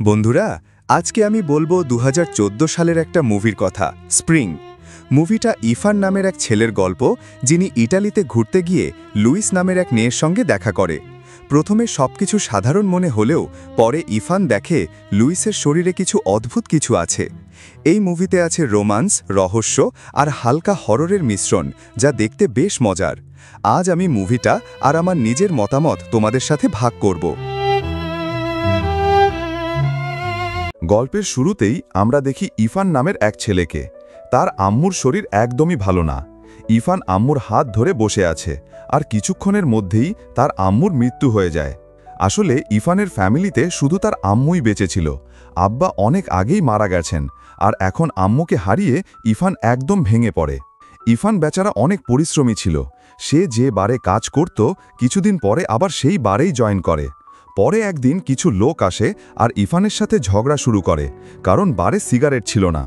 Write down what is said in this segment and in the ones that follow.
বন্ধুরা, আজকে আমি বলবো ২০১৪ সালের একটা মুভির কথা, স্প্রিং। মুভিটা ইফান নামের এক ছেলের গল্প, যিনি ইটালিতে ঘুরতে গিয়ে লুইস নামের এক মেয়ের সঙ্গে দেখা করে। প্রথমে সবকিছু সাধারণ মনে হলেও পরে ইফান দেখে লুইসের শরীরে কিছু অদ্ভুত কিছু আছে। এই মুভিতে আছে রোমান্স, রহস্য আর হালকা হররের মিশ্রণ, যা দেখতে বেশ মজার। আজ আমি মুভিটা আর আমার নিজের মতামত তোমাদের সাথে ভাগ করব। গল্পের শুরুতেই আমরা দেখি ইফান নামের এক ছেলেকে। তার আম্মুর শরীর একদমই ভালো না। ইফান আম্মুর হাত ধরে বসে আছে, আর কিছুক্ষণের মধ্যেই তার আম্মুর মৃত্যু হয়ে যায়। আসলে ইফানের ফ্যামিলিতে শুধু তার আম্মুই বেঁচে ছিল। আব্বা অনেক আগেই মারা গেছেন, আর এখন আম্মুকে হারিয়ে ইফান একদম ভেঙে পড়ে। ইফান বেচারা অনেক পরিশ্রমী ছিল। সে যে বারে কাজ করত, কিছুদিন পরে আবার সেই বারেই জয়েন করে। পরে একদিন কিছু লোক আসে আর ইফানের সাথে ঝগড়া শুরু করে, কারণ বারে সিগারেট ছিল না।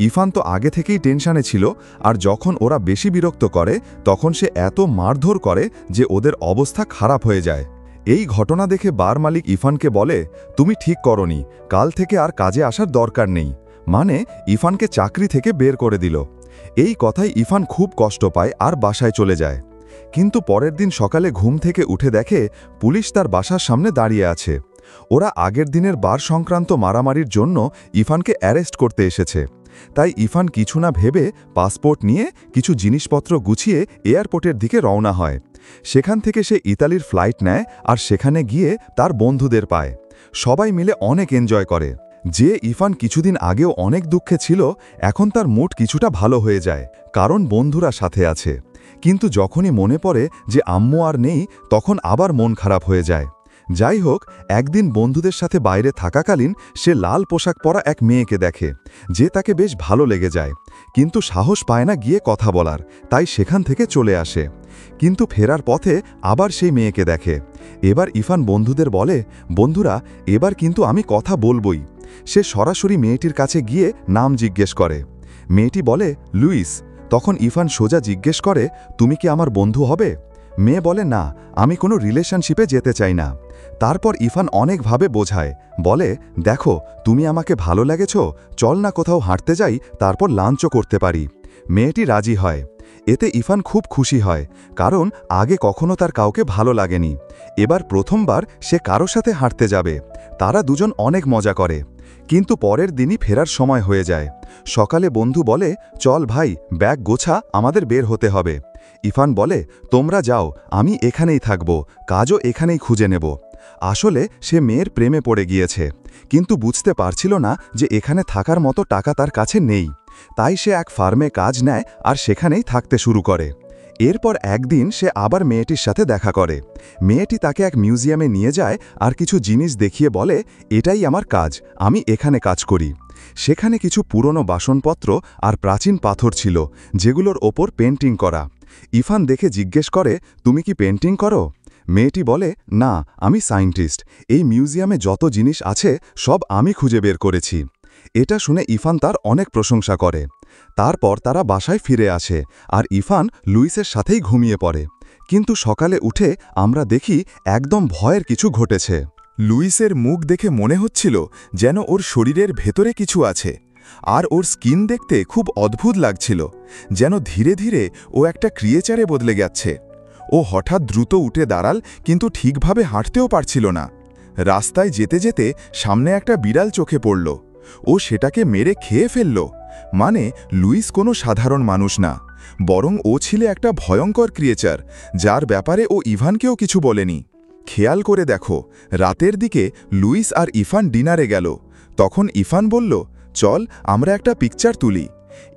ইফান তো আগে থেকেই টেনশানে ছিল, আর যখন ওরা বেশি বিরক্ত করে তখন সে এত মারধর করে যে ওদের অবস্থা খারাপ হয়ে যায়। এই ঘটনা দেখে বার মালিক ইফানকে বলে, তুমি ঠিক করনি, কাল থেকে আর কাজে আসার দরকার নেই। মানে ইফানকে চাকরি থেকে বের করে দিল। এই কথায় ইফান খুব কষ্ট পায় আর বাসায় চলে যায়। কিন্তু পরের দিন সকালে ঘুম থেকে উঠে দেখে পুলিশ তার বাসার সামনে দাঁড়িয়ে আছে। ওরা আগের দিনের বার সংক্রান্ত মারামারির জন্য ইফানকে অ্যারেস্ট করতে এসেছে। তাই ইফান কিছু না ভেবে পাসপোর্ট নিয়ে কিছু জিনিসপত্র গুছিয়ে এয়ারপোর্টের দিকে রওনা হয়। সেখান থেকে সে ইতালির ফ্লাইট নেয় আর সেখানে গিয়ে তার বন্ধুদের পায়। সবাই মিলে অনেক এনজয় করে। যে ইফান কিছুদিন আগেও অনেক দুঃখে ছিল, এখন তার মুড কিছুটা ভালো হয়ে যায়, কারণ বন্ধুরা সাথে আছে। কিন্তু যখনই মনে পড়ে যে আম্মু আর নেই, তখন আবার মন খারাপ হয়ে যায়। যাই হোক, একদিন বন্ধুদের সাথে বাইরে থাকাকালীন সে লাল পোশাক পরা এক মেয়েকে দেখে, যে তাকে বেশ ভালো লেগে যায়। কিন্তু সাহস পায় না গিয়ে কথা বলার, তাই সেখান থেকে চলে আসে। কিন্তু ফেরার পথে আবার সেই মেয়েকে দেখে। এবার ইফান বন্ধুদের বলে, বন্ধুরা, এবার কিন্তু আমি কথা বলবই। সে সরাসরি মেয়েটির কাছে গিয়ে নাম জিজ্ঞেস করে। মেয়েটি বলে, লুইস। তখন ইফান সোজা জিজ্ঞেস করে, তুমি কি আমার বন্ধু হবে? মেয়ে বলে, না, আমি কোনো রিলেশনশিপে যেতে চাই না। তারপর ইফান অনেকভাবে বোঝায়, বলে, দেখো, তুমি আমাকে ভালো লেগেছ, চল না কোথাও হাঁটতে যাই, তারপর লাঞ্চও করতে পারি। মেয়েটি রাজি হয়। এতে ইফান খুব খুশি হয়, কারণ আগে কখনো তার কাউকে ভালো লাগেনি। এবার প্রথমবার সে কারো সাথে হাঁটতে যাবে। তারা দুজন অনেক মজা করে। কিন্তু পরের দিনই ফেরার সময় হয়ে যায়। সকালে বন্ধু বলে, চল ভাই, ব্যাগ গোছা, আমাদের বের হতে হবে। ইফান বলে, তোমরা যাও, আমি এখানেই থাকব, কাজও এখানেই খুঁজে নেব। আসলে সে মেয়ের প্রেমে পড়ে গিয়েছে, কিন্তু বুঝতে পারছিল না যে এখানে থাকার মতো টাকা তার কাছে নেই। তাই সে এক ফার্মে কাজ নেয় আর সেখানেই থাকতে শুরু করে। এরপর একদিন সে আবার মেয়েটির সাথে দেখা করে। মেয়েটি তাকে এক মিউজিয়ামে নিয়ে যায় আর কিছু জিনিস দেখিয়ে বলে, এটাই আমার কাজ, আমি এখানে কাজ করি। সেখানে কিছু পুরনো বাসনপত্র আর প্রাচীন পাথর ছিল, যেগুলোর ওপর পেন্টিং করা। ইফান দেখে জিজ্ঞেস করে, তুমি কি পেন্টিং করো? মেয়েটি বলে, না, আমি সায়েন্টিস্ট। এই মিউজিয়ামে যত জিনিস আছে সব আমি খুঁজে বের করেছি। এটা শুনে ইফান তার অনেক প্রশংসা করে। তারপর তারা বাসায় ফিরে আসে, আর ইফান লুইসের সাথেই ঘুমিয়ে পড়ে। কিন্তু সকালে উঠে আমরা দেখি একদম ভয়ের কিছু ঘটেছে। লুইসের মুখ দেখে মনে হচ্ছিল যেন ওর শরীরের ভেতরে কিছু আছে, আর ওর স্কিন দেখতে খুব অদ্ভুত লাগছিল, যেন ধীরে ধীরে ও একটা ক্রিয়েচারে বদলে যাচ্ছে। ও হঠাৎ দ্রুত উঠে দাঁড়াল, কিন্তু ঠিকভাবে হাঁটতেও পারছিল না। রাস্তায় যেতে যেতে সামনে একটা বিড়াল চোখে পড়ল। ও সেটাকে মেরে খেয়ে ফেলল। মানে লুইস কোনো সাধারণ মানুষ না, বরং ও ছিল একটা ভয়ঙ্কর ক্রিয়েচার, যার ব্যাপারে ও ইভানকেও কিছু বলেনি। খেয়াল করে দেখো, রাতের দিকে লুইস আর ইফান ডিনারে গেল। তখন ইফান বলল, চল আমরা একটা পিকচার তুলি।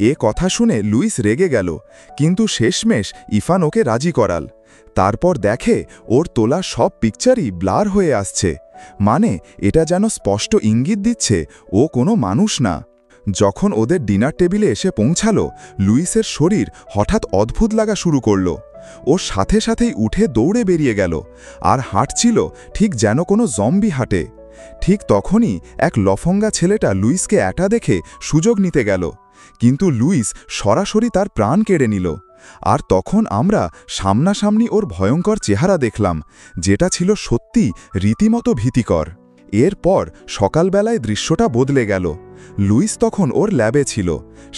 এ কথা শুনে লুইস রেগে গেল, কিন্তু শেষমেশ ইফান ওকে রাজি করাল। তারপর দেখে ওর তোলা সব পিকচারই ব্লার হয়ে আসছে। মানে এটা যেন স্পষ্ট ইঙ্গিত দিচ্ছে ও কোনো মানুষ না। যখন ওদের ডিনার টেবিলে এসে পৌঁছালো, লুইসের শরীর হঠাৎ অদ্ভুত লাগা শুরু করল। ও সাথে সাথেই উঠে দৌড়ে বেরিয়ে গেল, আর হাঁটছিল ঠিক যেন কোনো জম্বি হাঁটে। ঠিক তখনই এক লফঙ্গা ছেলেটা লুইসকে একা দেখে সুযোগ নিতে গেল, কিন্তু লুইস সরাসরি তার প্রাণ কেড়ে নিল। আর তখন আমরা সামনাসামনি ওর ভয়ঙ্কর চেহারা দেখলাম, যেটা ছিল সত্যি রীতিমতো ভীতিকর। এরপর সকালবেলায় দৃশ্যটা বদলে গেল। লুইস তখন ওর ল্যাবে ছিল,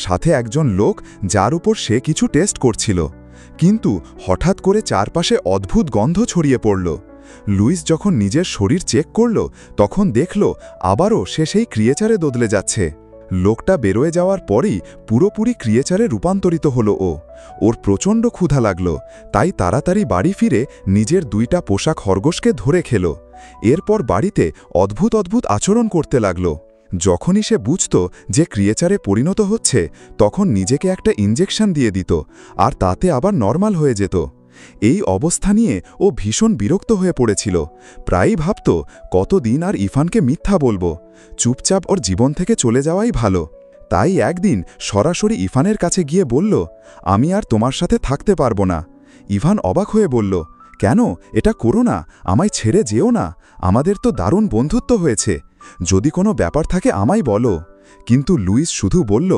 সাথে একজন লোক যার উপর সে কিছু টেস্ট করছিল। কিন্তু হঠাৎ করে চারপাশে অদ্ভুত গন্ধ ছড়িয়ে পড়ল। লুইস যখন নিজের শরীর চেক করল, তখন দেখল আবারও সে সেই ক্রিয়েচারে বদলে যাচ্ছে। লোকটা বেরোয় যাওয়ার পরই পুরোপুরি ক্রিয়েচারে রূপান্তরিত হলো ও। ওর প্রচণ্ড ক্ষুধা লাগল, তাই তাড়াতাড়ি বাড়ি ফিরে নিজের 2টা পোষা খরগোশকে ধরে খেল। এরপর বাড়িতে অদ্ভুত অদ্ভুত আচরণ করতে লাগল। যখনই সে বুঝত যে ক্রিয়েচারে পরিণত হচ্ছে, তখন নিজেকে একটা ইনজেকশন দিয়ে দিত, আর তাতে আবার নর্মাল হয়ে যেত। এই অবস্থা নিয়ে ও ভীষণ বিরক্ত হয়ে পড়েছিল। প্রায়ই ভাবত কতদিন আর ইফানকে মিথ্যা বলবো, চুপচাপ ওর জীবন থেকে চলে যাওয়াই ভালো। তাই একদিন সরাসরি ইফানের কাছে গিয়ে বলল, আমি আর তোমার সাথে থাকতে পারবো না। ইভান অবাক হয়ে বলল, কেন? এটা করো না, আমায় ছেড়ে যেও না, আমাদের তো দারুণ বন্ধুত্ব হয়েছে, যদি কোনো ব্যাপার থাকে আমায় বলো। কিন্তু লুইস শুধু বলল,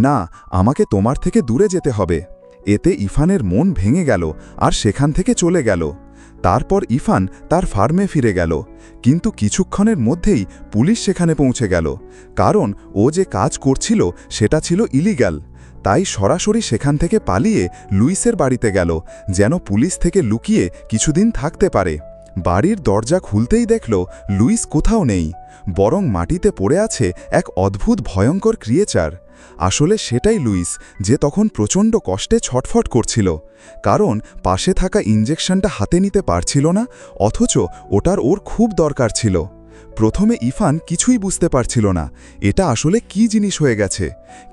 না, আমাকে তোমার থেকে দূরে যেতে হবে। এতে ইফানের মন ভেঙে গেল আর সেখান থেকে চলে গেল। তারপর ইফান তার ফার্মে ফিরে গেল, কিন্তু কিছুক্ষণের মধ্যেই পুলিশ সেখানে পৌঁছে গেল, কারণ ও যে কাজ করছিল সেটা ছিল ইলিগাল। তাই সরাসরি সেখান থেকে পালিয়ে লুইসের বাড়িতে গেল, যেন পুলিশ থেকে লুকিয়ে কিছুদিন থাকতে পারে। বাড়ির দরজা খুলতেই দেখল লুইস কোথাও নেই, বরং মাটিতে পড়ে আছে এক অদ্ভুত ভয়ঙ্কর ক্রিয়েচার। আসলে সেটাই লুইস, যে তখন প্রচণ্ড কষ্টে ছটফট করছিল, কারণ পাশে থাকা ইনজেকশনটা হাতে নিতে পারছিল না, অথচ ওটার ওর খুব দরকার ছিল। প্রথমে ইফান কিছুই বুঝতে পারছিল না এটা আসলে কি জিনিস হয়ে গেছে,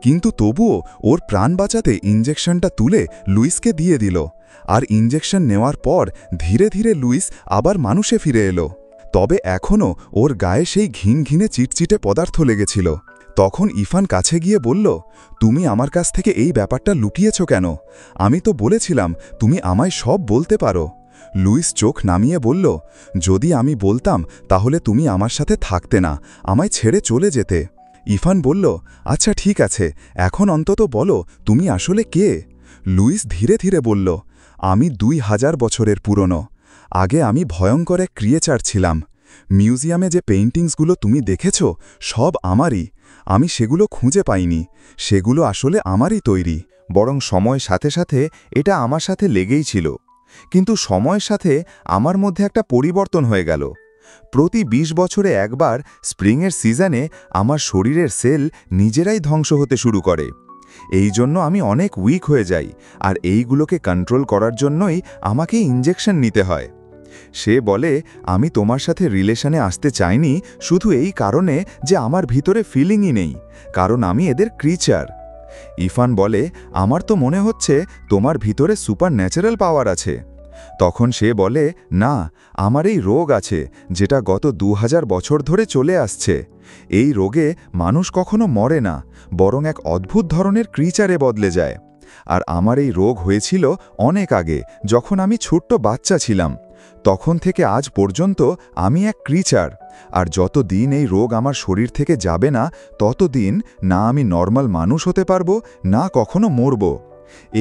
কিন্তু তবুও ওর প্রাণ বাঁচাতে ইনজেকশনটা তুলে লুইসকে দিয়ে দিল। আর ইনজেকশন নেওয়ার পর ধীরে ধীরে লুইস আবার মানুষে ফিরে এলো। তবে এখনও ওর গায়ে সেই ঘিনঘিনে চিটচিটে পদার্থ লেগেছিল। তখন ইফান কাছে গিয়ে বলল, তুমি আমার কাছ থেকে এই ব্যাপারটা লুকিয়েছ কেন? আমি তো বলেছিলাম তুমি আমায় সব বলতে পারো। লুইস চোখ নামিয়ে বলল, যদি আমি বলতাম তাহলে তুমি আমার সাথে থাকতে না, আমায় ছেড়ে চলে যেতে। ইফান বলল, আচ্ছা ঠিক আছে, এখন অন্তত বলো তুমি আসলে কে? লুইস ধীরে ধীরে বলল, আমি 2000 বছরের পুরনো। আগে আমি ভয়ঙ্কর এক ক্রিয়েচার ছিলাম। মিউজিয়ামে যে পেইন্টিংসগুলো তুমি দেখেছ সব আমারই। আমি সেগুলো খুঁজে পাইনি, সেগুলো আসলে আমারই তৈরি। বরং সময়ের সাথে সাথে এটা আমার সাথে লেগেই ছিল, কিন্তু সময়ের সাথে আমার মধ্যে একটা পরিবর্তন হয়ে গেল। প্রতি 20 বছরে একবার স্প্রিংয়ের সিজনে আমার শরীরের সেল নিজেরাই ধ্বংস হতে শুরু করে। এই জন্য আমি অনেক উইক হয়ে যাই, আর এইগুলোকে কন্ট্রোল করার জন্যই আমাকে ইনজেকশন নিতে হয়। সে বলে, আমি তোমার সাথে রিলেশনে আসতে চাইনি শুধু এই কারণে যে আমার ভিতরে ফিলিংই নেই, কারণ আমি এদের ক্রিচার। ইফান বলে, আমার তো মনে হচ্ছে তোমার ভিতরে সুপার ন্যাচারাল পাওয়ার আছে। তখন সে বলে, না, আমার এই রোগ আছে যেটা গত 2000 বছর ধরে চলে আসছে। এই রোগে মানুষ কখনো মরে না, বরং এক অদ্ভুত ধরনের ক্রিচারে বদলে যায়। আর আমার এই রোগ হয়েছিল অনেক আগে, যখন আমি ছোট্ট বাচ্চা ছিলাম। তখন থেকে আজ পর্যন্ত আমি এক ক্রিচার, আর যত দিন এই রোগ আমার শরীর থেকে যাবে না, ততদিন না আমি নর্মাল মানুষ হতে পারবো, না কখনো মরব।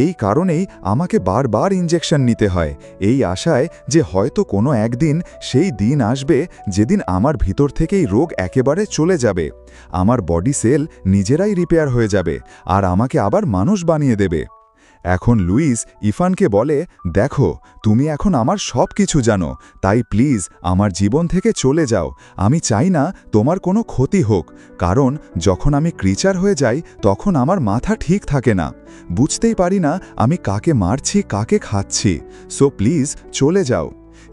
এই কারণেই আমাকে বারবার ইনজেকশন নিতে হয়, এই আশায় যে হয়তো কোনো একদিন সেই দিন আসবে যেদিন আমার ভিতর থেকেই রোগ একেবারে চলে যাবে, আমার বডি সেল নিজেরাই রিপেয়ার হয়ে যাবে, আর আমাকে আবার মানুষ বানিয়ে দেবে। এখন লুইস ইফানকে বলে, দেখো, তুমি এখন আমার সব কিছু জানো, তাই প্লিজ আমার জীবন থেকে চলে যাও। আমি চাই না তোমার কোনো ক্ষতি হোক, কারণ যখন আমি ক্রিচার হয়ে যাই তখন আমার মাথা ঠিক থাকে না, বুঝতেই পারি না আমি কাকে মারছি কাকে খাচ্ছি। সো প্লিজ চলে যাও।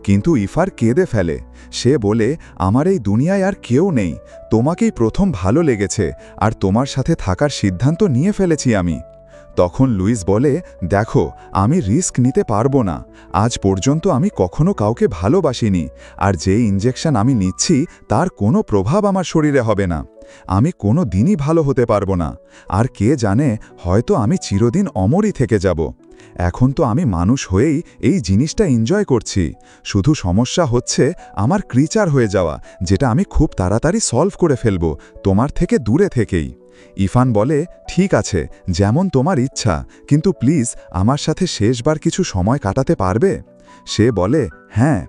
কিন্তু ইফার কেঁদে ফেলে। সে বলে, আমার এই দুনিয়ায় আর কেউ নেই, তোমাকেই প্রথম ভালো লেগেছে, আর তোমার সাথে থাকার সিদ্ধান্ত নিয়ে ফেলেছি আমি। তখন লুইস বলে, দেখো, আমি রিস্ক নিতে পারবো না। আজ পর্যন্ত আমি কখনো কাউকে ভালোবাসিনি, আর যে ইনজেকশন আমি নিচ্ছি তার কোনো প্রভাব আমার শরীরে হবে না। আমি কোনো দিনই ভালো হতে পারবো না, আর কে জানে, হয়তো আমি চিরদিন অমরই থেকে যাব। এখন তো আমি মানুষ হয়েই এই জিনিসটা এনজয় করছি, শুধু সমস্যা হচ্ছে আমার ক্রিচার হয়ে যাওয়া, যেটা আমি খুব তাড়াতাড়ি সলভ করে ফেলব, তোমার থেকে দূরে থেকেই। ইফান বলে, ঠিক আছে, যেমন তোমার ইচ্ছা, কিন্তু প্লিজ আমার সাথে শেষবার কিছু সময় কাটাতে পারবে? সে বলে, হ্যাঁ।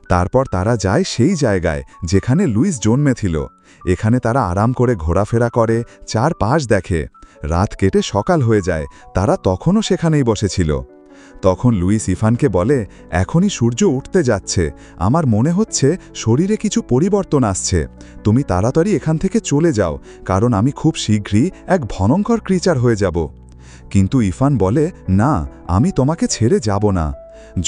তারপর তারা যায় সেই জায়গায় যেখানে লুইস জন্মেছিল। এখানে তারা আরাম করে ঘোরাফেরা করে, চারপাশ দেখে। রাত কেটে সকাল হয়ে যায়, তারা তখনও সেখানেই বসেছিল। তখন লুইস ইফানকে বলে, এখনই সূর্য উঠতে যাচ্ছে, আমার মনে হচ্ছে শরীরে কিছু পরিবর্তন আসছে। তুমি তাড়াতাড়ি এখান থেকে চলে যাও, কারণ আমি খুব শীঘ্রই এক ভয়ঙ্কর ক্রিচার হয়ে যাব। কিন্তু ইফান বলে, না, আমি তোমাকে ছেড়ে যাব না।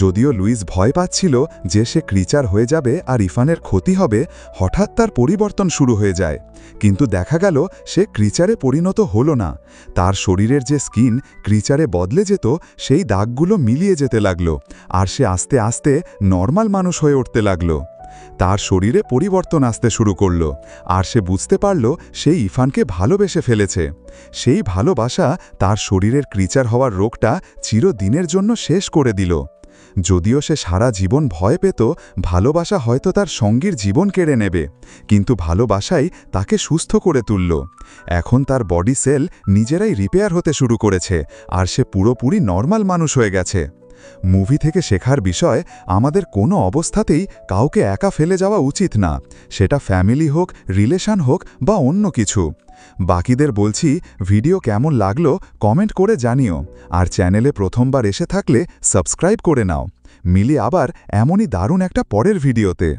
যদিও লুইস ভয় পাচ্ছিল যে সে ক্রিচার হয়ে যাবে আর ইফানের ক্ষতি হবে, হঠাৎ তার পরিবর্তন শুরু হয়ে যায়। কিন্তু দেখা গেল সে ক্রিচারে পরিণত হলো না। তার শরীরের যে স্কিন ক্রিচারে বদলে যেত, সেই দাগগুলো মিলিয়ে যেতে লাগলো, আর সে আস্তে আস্তে নর্মাল মানুষ হয়ে উঠতে লাগলো। তার শরীরে পরিবর্তন আসতে শুরু করল, আর সে বুঝতে পারল সে ইফানকে ভালোবেসে ফেলেছে। সেই ভালোবাসা তার শরীরের ক্রিচার হওয়ার রোগটা চিরদিনের জন্য শেষ করে দিল। যদিও সে সারা জীবন ভয় পেত ভালোবাসা হয়তো তার সঙ্গীর জীবন কেড়ে নেবে, কিন্তু ভালোবাসাই তাকে সুস্থ করে তুলল। এখন তার বডি সেল নিজেরাই রিপেয়ার হতে শুরু করেছে, আর সে পুরোপুরি নর্মাল মানুষ হয়ে গেছে। মুভি থেকে শেখার বিষয়, আমাদের কোনো অবস্থাতেই কাউকে একা ফেলে যাওয়া উচিত না, সেটা ফ্যামিলি হোক, রিলেশন হোক বা অন্য কিছু। বাকিদের বলছি, ভিডিও কেমন লাগলো কমেন্ট করে জানিও, আর চ্যানেলে প্রথমবার এসে থাকলে সাবস্ক্রাইব করে নাও। মিলি আবার এমনই দারুণ একটা পরের ভিডিওতে।